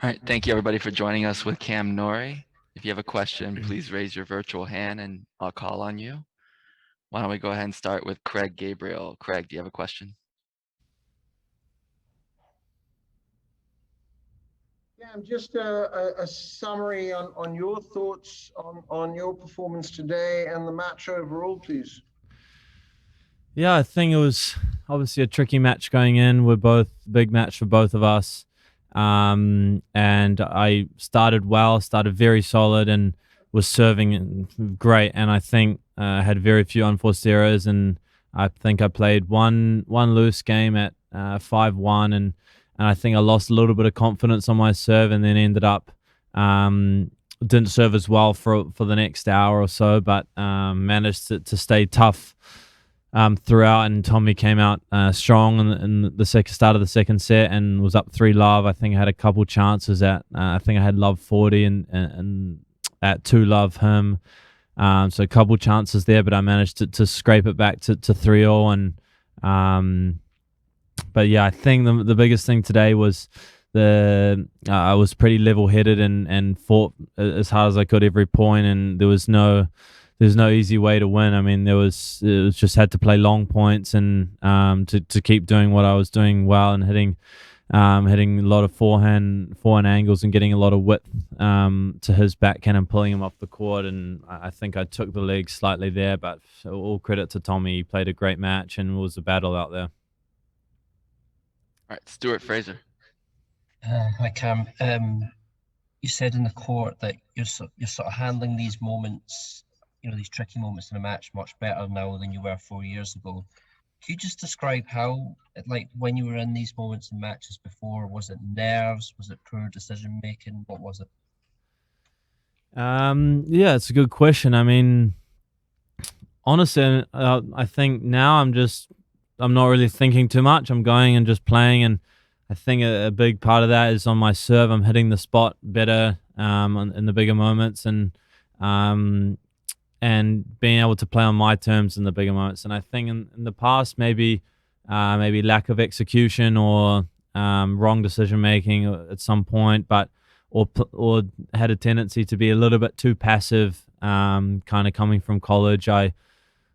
All right, thank you everybody for joining us with Cam Norrie. If you have a question, please raise your virtual hand and I'll call on you. Why don't we go ahead and start with Craig Gabriel. Craig, do you have a question? Yeah, just a summary on your thoughts on your performance today and the match overall, please. Yeah, I think it was obviously a tricky match going in. We're both big match for both of us. And I started well, started very solid, and was serving great. And I think had very few unforced errors. And I think I played one loose game at 5-1, and I think I lost a little bit of confidence on my serve, and then ended up didn't serve as well for the next hour or so, but managed to stay tough throughout, and Tommy came out strong in the second start of the second set and was up 3-love. I think I had a couple chances at I think I had love 40 and at 2-love him. So a couple chances there, but I managed to scrape it back to 3-all. And but yeah, I think the biggest thing today was I was pretty level headed and fought as hard as I could every point, and there's no easy way to win. I mean, it was just had to play long points and to keep doing what I was doing well, and hitting a lot of forehand angles and getting a lot of width to his backhand and pulling him off the court. And I think I took the leg slightly there, but all credit to Tommy. He played a great match and it was a battle out there. All right, Stuart Fraser. Hi Cam. You said in the court that you're sort of handling these moments, these tricky moments in a match much better now than you were 4 years ago. Can you just describe how, like, when you were in these moments in matches before, was it nerves? Was it poor decision making? What was it? Yeah, it's a good question. I mean, honestly, I think now I'm not really thinking too much. I'm going and just playing, and I think a big part of that is on my serve. I'm hitting the spot better in the bigger moments, um, and being able to play on my terms in the bigger moments. And I think in the past, maybe lack of execution or wrong decision making at some point, but or had a tendency to be a little bit too passive. Kind of coming from college, I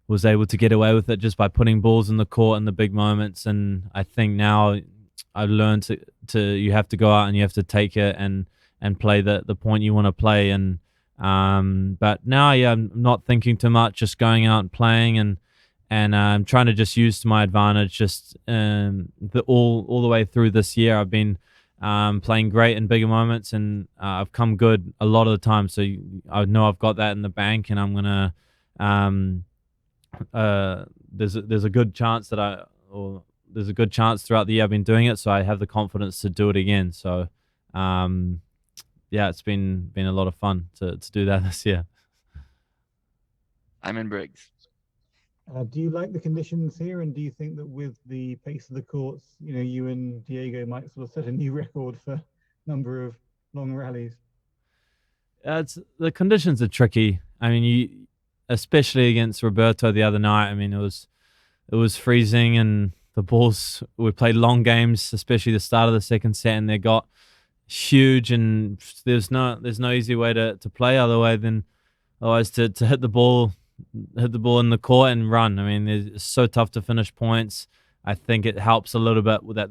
was able to get away with it just by putting balls in the court in the big moments. And I think now I've learned to you have to go out and you have to take it and play the point you want to play. And but now, yeah, I'm not thinking too much, just going out and playing, and trying to just use to my advantage. Just all the way through this year, I've been playing great in bigger moments, and I've come good a lot of the time. So I know I've got that in the bank, and I'm gonna. There's a good chance there's a good chance throughout the year I've been doing it, so I have the confidence to do it again. So, yeah, it's been a lot of fun to do that this year. Simon Briggs. Do you like the conditions here, and do you think that with the pace of the courts, you and Diego might sort of set a new record for number of long rallies? The conditions are tricky. I mean, especially against Roberto the other night. I mean, it was freezing, and the balls. We played long games, especially the start of the second set, and they got huge. And there's no easy way to play otherwise to hit the ball in the court and run. I mean, it's so tough to finish points. I think it helps a little bit with that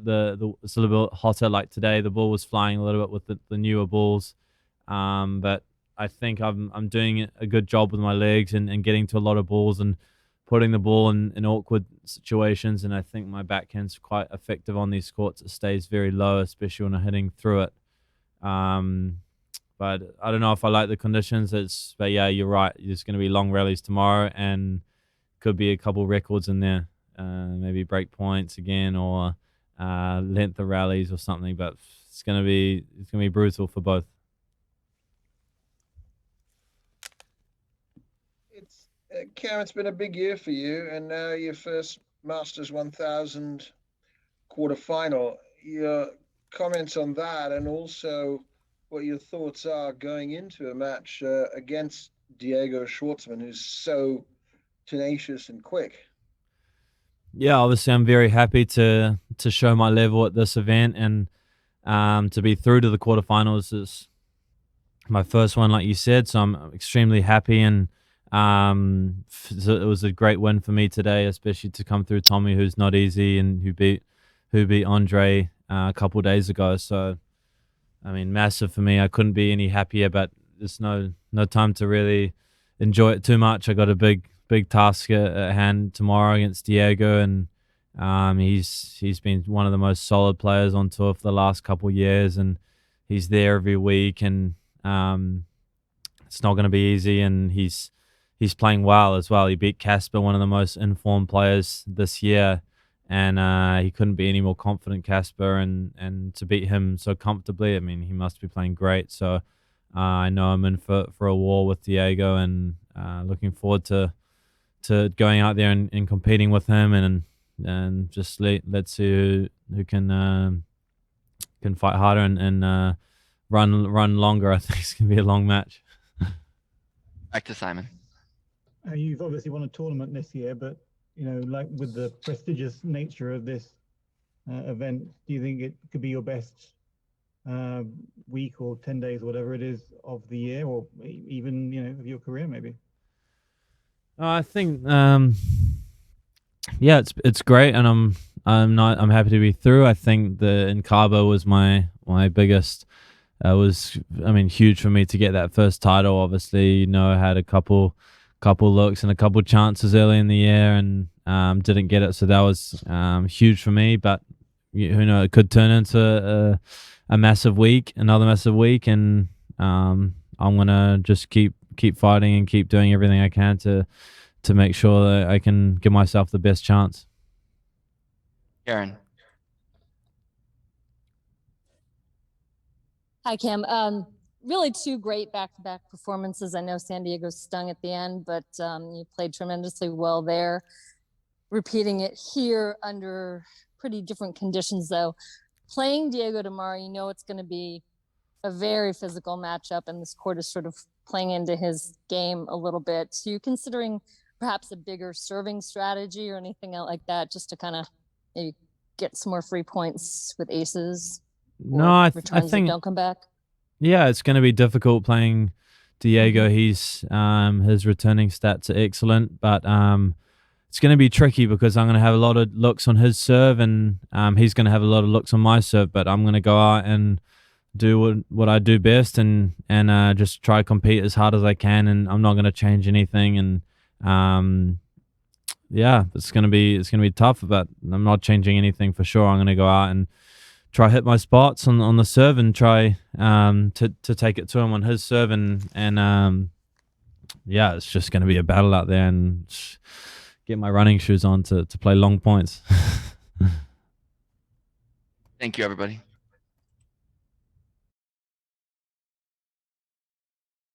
it's a little bit hotter. Like today, the ball was flying a little bit with the newer balls, but I think I'm doing a good job with my legs and getting to a lot of balls and putting the ball in awkward situations. And I think my backhand's quite effective on these courts. It stays very low, especially when I'm hitting through it. But I don't know if I like the conditions. But yeah, you're right. There's going to be long rallies tomorrow, and could be a couple records in there. Maybe break points again, or length of rallies or something. But it's going to be brutal for both. Cam, it's been a big year for you, and now your first Masters 1000 quarterfinal. Your comments on that, and also what your thoughts are going into a match against Diego Schwartzman, who's so tenacious and quick. Yeah, obviously I'm very happy to show my level at this event, and to be through to the quarterfinals is my first one, like you said. So I'm extremely happy, and so it was a great win for me today, especially to come through Tommy, who's not easy, and who beat Andre a couple days ago. So I mean, massive for me. I couldn't be any happier, but there's no time to really enjoy it too much. I got a big task at hand tomorrow against Diego, and he's been one of the most solid players on tour for the last couple of years, and he's there every week, and it's not going to be easy, and he's playing well as well. He beat Casper, one of the most informed players this year, and he couldn't be any more confident, Casper, and to beat him so comfortably, I mean, he must be playing great. So I know I'm in for a war with Diego, and looking forward to going out there and competing with him, and just let's see who can fight harder and run longer. I think it's gonna be a long match. Back to Simon. You've obviously won a tournament this year, but like with the prestigious nature of this event, do you think it could be your best week or 10 days, or whatever it is, of the year, or even of your career, maybe? I think yeah, it's great, and I'm happy to be through. I think the in Cabo was my biggest. Was, I mean, huge for me to get that first title. Obviously, I had a couple looks and a couple chances early in the year, and didn't get it. So that was huge for me. But who knows? It could turn into a massive week, another massive week, and I'm gonna just keep fighting and keep doing everything I can to make sure that I can give myself the best chance. Karen. Hi, Cam. Really two great back-to-back performances. I know San Diego stung at the end, but you played tremendously well there. Repeating it here under pretty different conditions, though. Playing Diego tomorrow, it's going to be a very physical matchup, and this court is sort of playing into his game a little bit. So you considering perhaps a bigger serving strategy or anything out like that, just to kind of maybe get some more free points with aces? No, I think that don't come back. Yeah, it's going to be difficult playing Diego. He's his returning stats are excellent, but it's going to be tricky because I'm going to have a lot of looks on his serve, and he's going to have a lot of looks on my serve. But I'm going to go out and do what I do best, and just try to compete as hard as I can. And I'm not going to change anything. And yeah, it's going to be tough, but I'm not changing anything for sure. I'm going to go out and try hit my spots on the serve, and try to take it to him on his serve, and yeah, it's just going to be a battle out there, and get my running shoes on to play long points. Thank you, everybody.